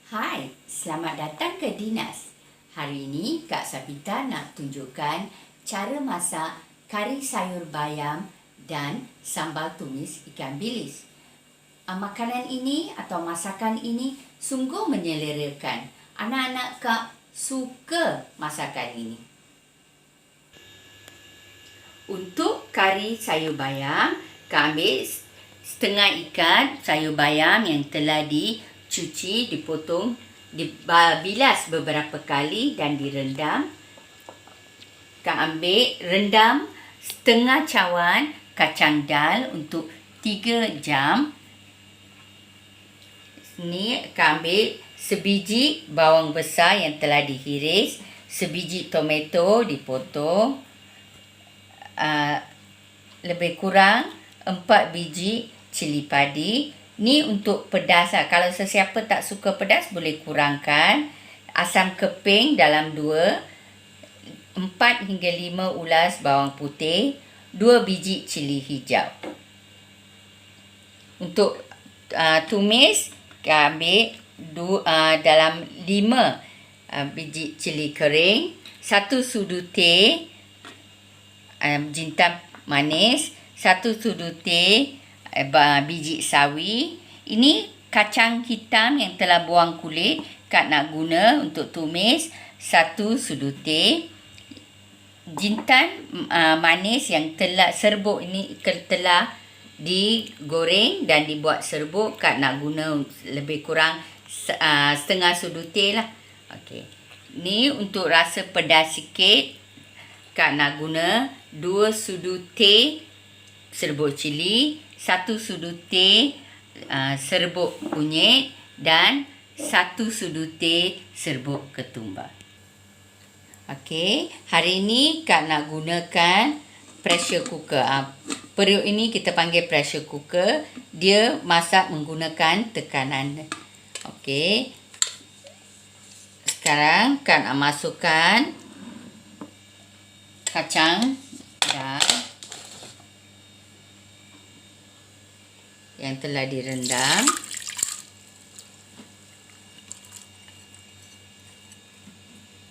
Hai, selamat datang ke Dinas. Hari ini Kak Sapita nak tunjukkan cara masak kari sayur bayam dan sambal tumis ikan bilis. Makanan ini atau masakan ini sungguh menyelerakan. Anak-anak Kak suka masakan ini. Untuk kari sayur bayam, Kak ambil setengah ikan sayur bayam yang telah dicuci, dipotong, dibilas beberapa kali dan direndam. Kak ambil rendam setengah cawan kacang dal untuk 3 jam. Ni Kak ambil sebiji bawang besar yang telah dihiris, sebiji tomato dipotong, lebih kurang 4 biji cili padi. Ni untuk pedas. Kalau sesiapa tak suka pedas boleh kurangkan. Asam keping dalam 4 hingga 5 ulas bawang putih, 2 biji cili hijau. Untuk tumis, ambil dalam 5 biji cili kering, 1 sudu teh jintan manis, 1 sudu teh biji sawi. Ini kacang hitam yang telah buang kulit. Kak nak guna untuk tumis 1 sudu teh. Jintan manis yang telah serbuk ini telah digoreng dan dibuat serbuk. Kak nak guna lebih kurang setengah sudu teh lah. Okey. Ni untuk rasa pedas sikit, Kak nak guna 2 sudu teh serbuk cili, 1 sudu teh serbuk kunyit dan 1 sudu teh serbuk ketumbar. Okey, hari ini Kak nak gunakan pressure cooker. Periuk ini kita panggil pressure cooker. Dia masak menggunakan tekanan. Okey. Sekarang Kak nak masukkan kacang dal yang telah direndam.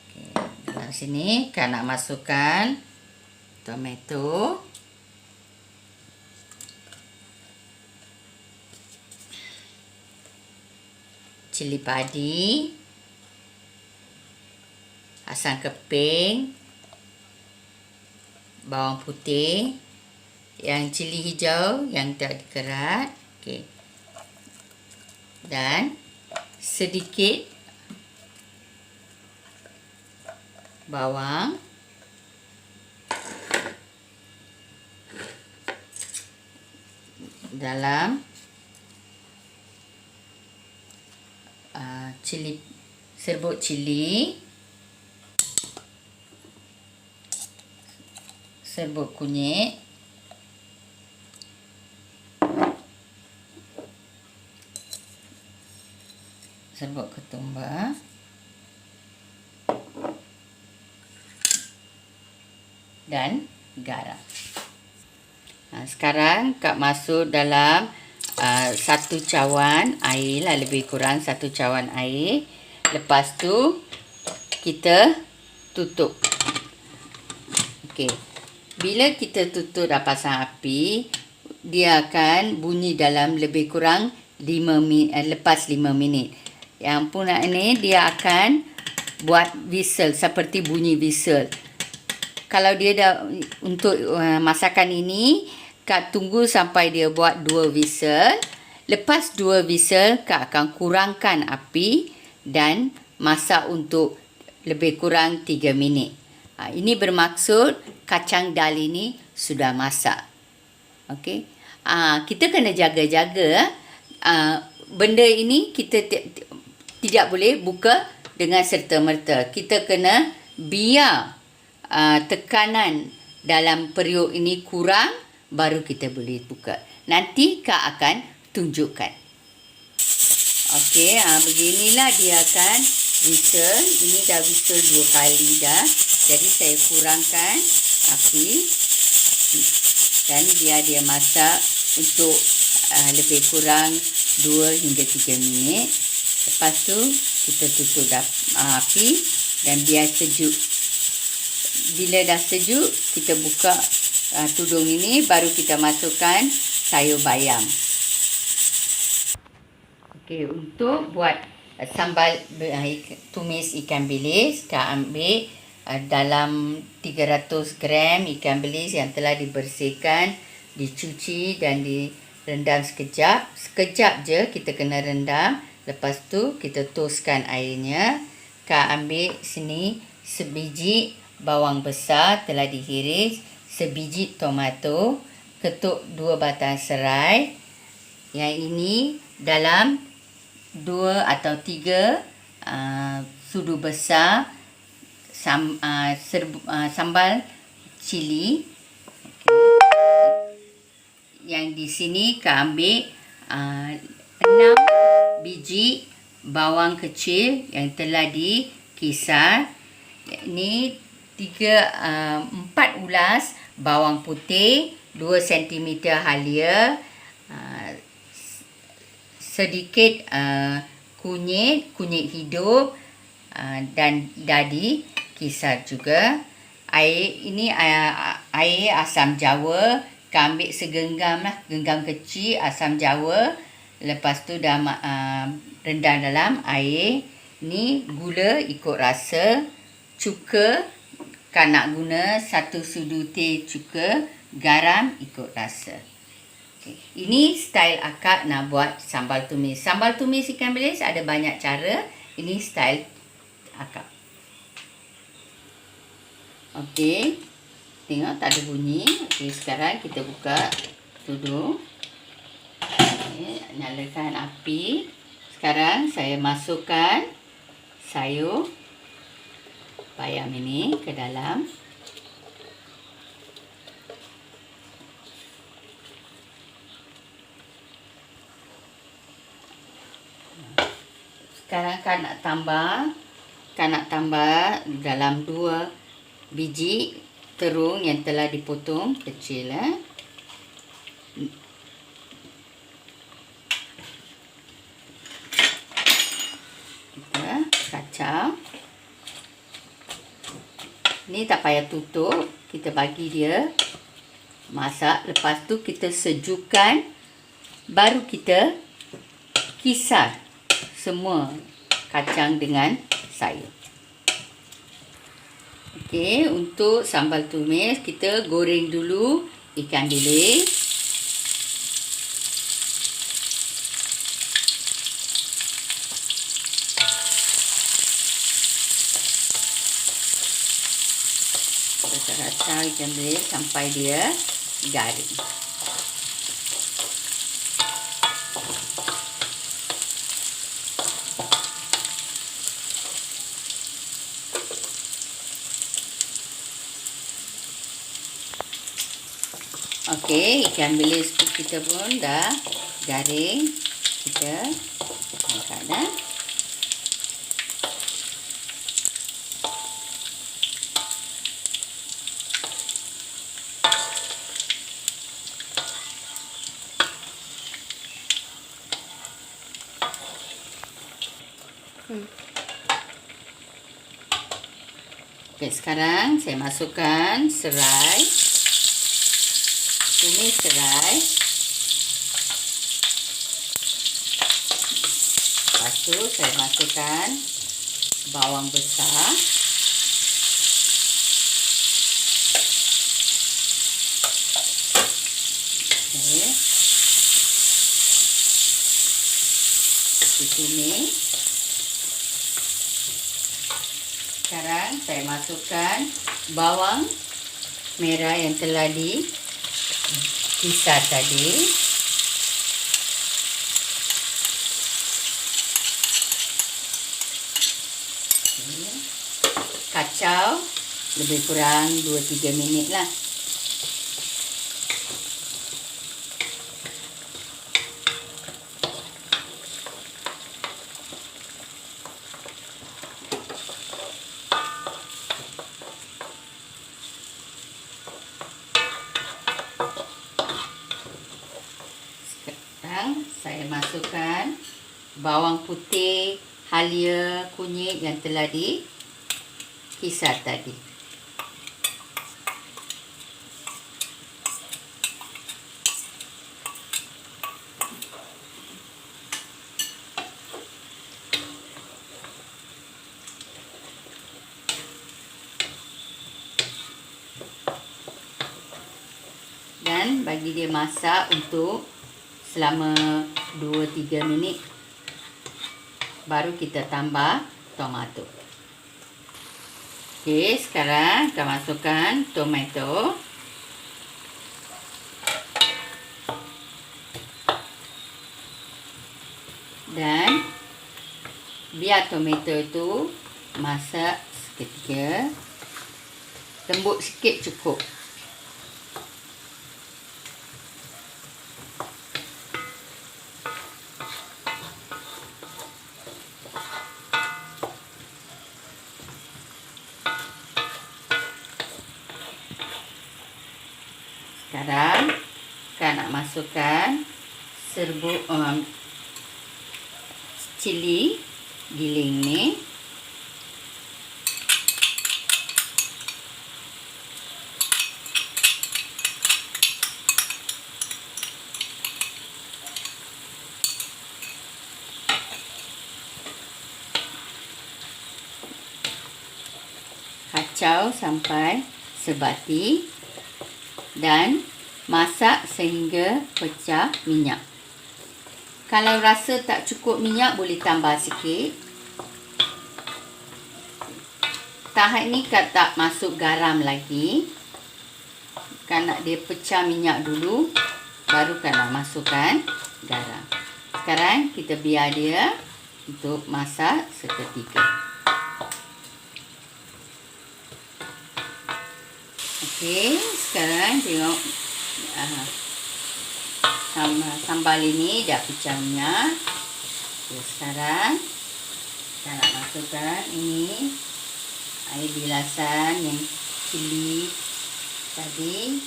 Okay. Dalam sini Kak nak masukkan tomato, cili padi, asam keping, bawang putih, yang cili hijau yang tak dikerat, okey, dan sedikit bawang, dalam cili, serbuk cili, serbuk kunyit, serbuk ketumbar, dan garam. Sekarang Kak masuk dalam 1 cawan air lah, lebih kurang 1 cawan air. Lepas tu kita tutup. Okey. Bila kita tutup dah pasang api, dia akan bunyi dalam lebih kurang 5 minit, lepas 5 minit. Yang punah ini dia akan buat whistle, seperti bunyi whistle. Kalau dia dah untuk masakan ini, Kak tunggu sampai dia buat 2 whistle. Lepas 2 whistle, Kak akan kurangkan api dan masak untuk lebih kurang 3 minit. Ini bermaksud kacang dal ini sudah masak. Okey. Kita kena jaga-jaga. Benda ini kita tidak boleh buka dengan serta-merta. Kita kena biar tekanan dalam periuk ini kurang, baru kita boleh buka. Nanti Kak akan tunjukkan. Okey, beginilah dia akan whistle. Ini dah whistle 2 kali dah. Jadi saya kurangkan api dan biar dia masak untuk lebih kurang 2 hingga 3 minit. Lepas tu kita tutup api dan biar sejuk. Bila dah sejuk, kita buka tudung ini, baru kita masukkan sayur bayam. Okey, untuk buat sambal tumis ikan bilis, kita ambil dalam 300 gram ikan bilis yang telah dibersihkan, dicuci dan direndam sekejap. Sekejap je kita kena rendam. Lepas tu kita toskan airnya. Kita ambil sini sebiji bawang besar telah dihiris, sebiji tomato, ketuk 2 batang serai. Yang ini dalam 2 atau 3 sudu besar sambal cili. Yang di sini kita ambil 6 biji bawang kecil yang telah dikisar. Ini 4 ulas bawang putih, 2 cm halia, sedikit kunyit hidup dan dah dikisar juga. Air ini air asam jawa, kita ambil segenggam lah, genggam kecil asam jawa. Lepas tu dah rendam dalam air. Ni gula ikut rasa, cuka kan nak guna 1 sudu teh cuka, garam ikut rasa. Okay. Ini style akak nak buat sambal tumis. Sambal tumis ikan bilis ada banyak cara. Ini style akak. Okey. Tengok tak ada bunyi. Okey, sekarang kita buka tudung. Okay, nyalakan api. Sekarang saya masukkan sayur bayam ini ke dalam. Sekarang kan nak tambah dalam 2 biji terung yang telah dipotong kecil. Kita kacau. Ni tak payah tutup, kita bagi dia masak. Lepas tu kita sejukkan, baru kita kisar semua kacang dengan sayur. Okey, untuk sambal tumis kita goreng dulu ikan bilis. Kita kacau ikan bilis sampai dia garing. Okey, ikan bilis kita pun dah garing. Kita angkat dah. Okey, sekarang saya masukkan serai. Tumis serai. Lepas tu saya masukkan bawang besar. Okey. Ditumis. Sekarang saya masukkan bawang merah yang telah dikisar tadi. Kacau lebih kurang 2-3 minit lah. Sekarang saya masukkan bawang putih halia kunyit yang telah dikisar tadi. Dan bagi dia masak untuk selama 2-3 minit. Baru kita tambah tomato. Okey, sekarang kita masukkan tomato. Dan biar tomato itu masak seketika. Lembut sikit cukup. Sekarang kita nak masukkan serbuk cili giling ni. Kacau sampai sebati. Dan masak sehingga pecah minyak. Kalau rasa tak cukup minyak, boleh tambah sikit. Tahap ni kan tak masuk garam lagi. Kan nak dia pecah minyak dulu, baru kan nak masukkan garam. Sekarang kita biar dia untuk masak seketika. Okey, sekarang tengok sambal ini dah pecah minyak. Okay, sekarang kita nak masukkan ini air bilasan yang cili tadi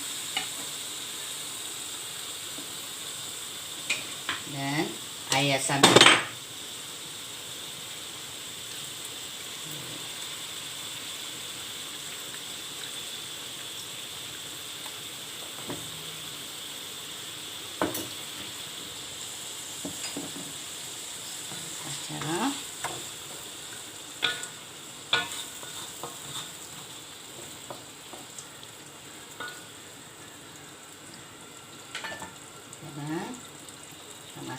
dan air asam.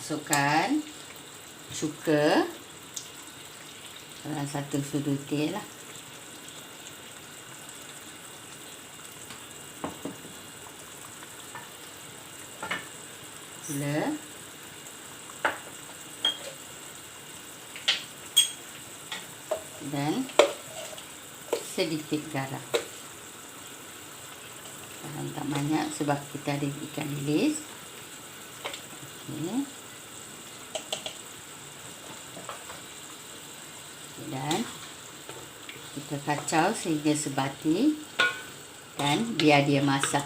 Masukkan cuka dalam satu sudutil lah. Gula. Dan sedikit garam. Garam tak banyak sebab kita ada ikan bilis. Okey. Dan kita kacau sehingga sebati dan biar dia masak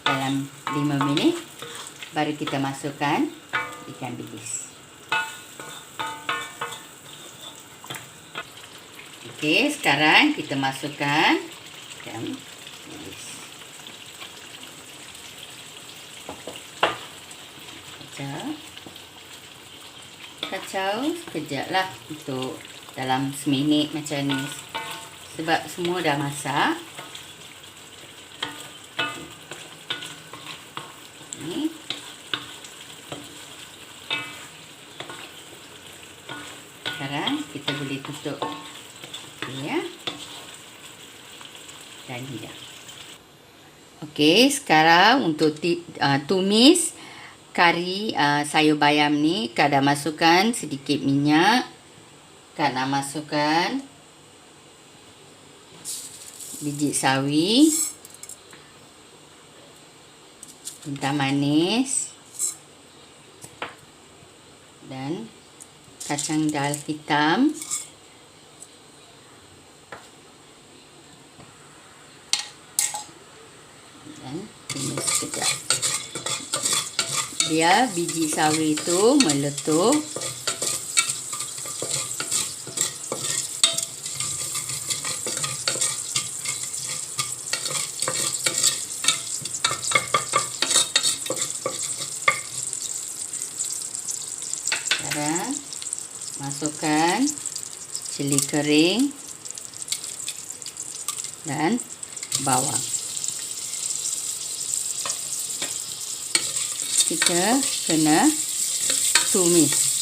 dalam 5 minit, baru kita masukkan ikan bilis. Okey, sekarang kita masukkan ikan bilis. Kacau sekejap lah untuk dalam seminit macam ni, sebab semua dah masak. Ni. Sekarang kita boleh tutup. Okay, ya. Dan hidang. Okey, sekarang untuk tumis kari sayur bayam ni, kita dah masukkan sedikit minyak. Kita nak masukkan biji sawi, jintan manis dan kacang dal hitam. Dan tumis sekejap. Biar biji sawi itu meletup. Masukkan cili kering dan bawang. Kita kena tumis.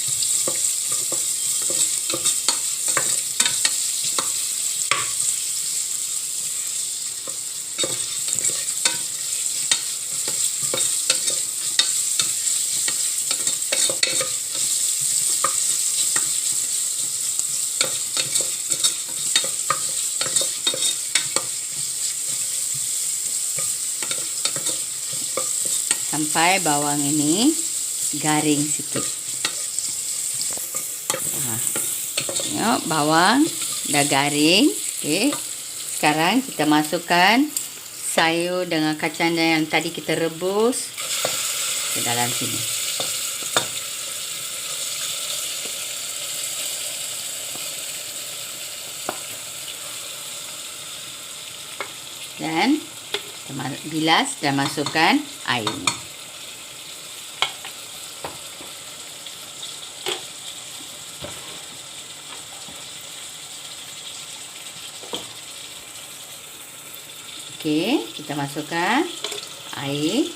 Sampai bawang ini garing sikit. Tengok bawang dah garing. Okey. Sekarang kita masukkan sayur dengan kacang yang tadi kita rebus ke dalam sini. Dan bilas dan masukkan airnya. Okey, kita masukkan air.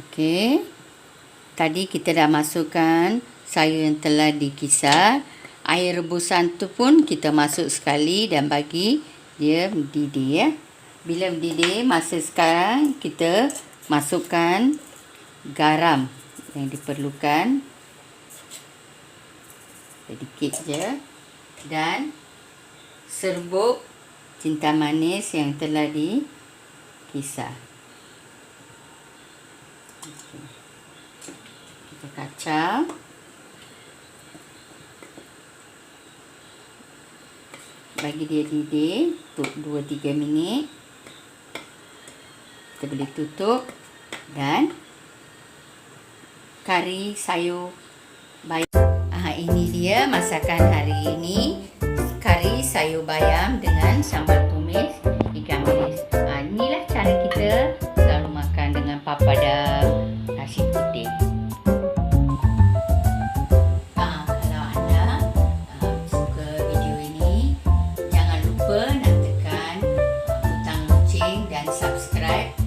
Okey. Tadi kita dah masukkan sayur yang telah dikisar. Air rebusan tu pun kita masuk sekali dan bagi dia mendidih ya. Bila mendidih, masa sekarang kita masukkan garam yang diperlukan. Sedikit je. Dan serbuk cinta manis yang telah dikisar. Kita kacau. Bagi dia didih untuk 2-3 minit. Kita boleh tutup. Dan kari sayur bayam. Ini dia masakan hari ini. Kari sayur bayam dengan sambal tumis ikan bilis. Inilah cara kita selalu makan dengan papadam nasi putih. Kalau anda suka video ini, jangan lupa nak tekan butang lonceng dan subscribe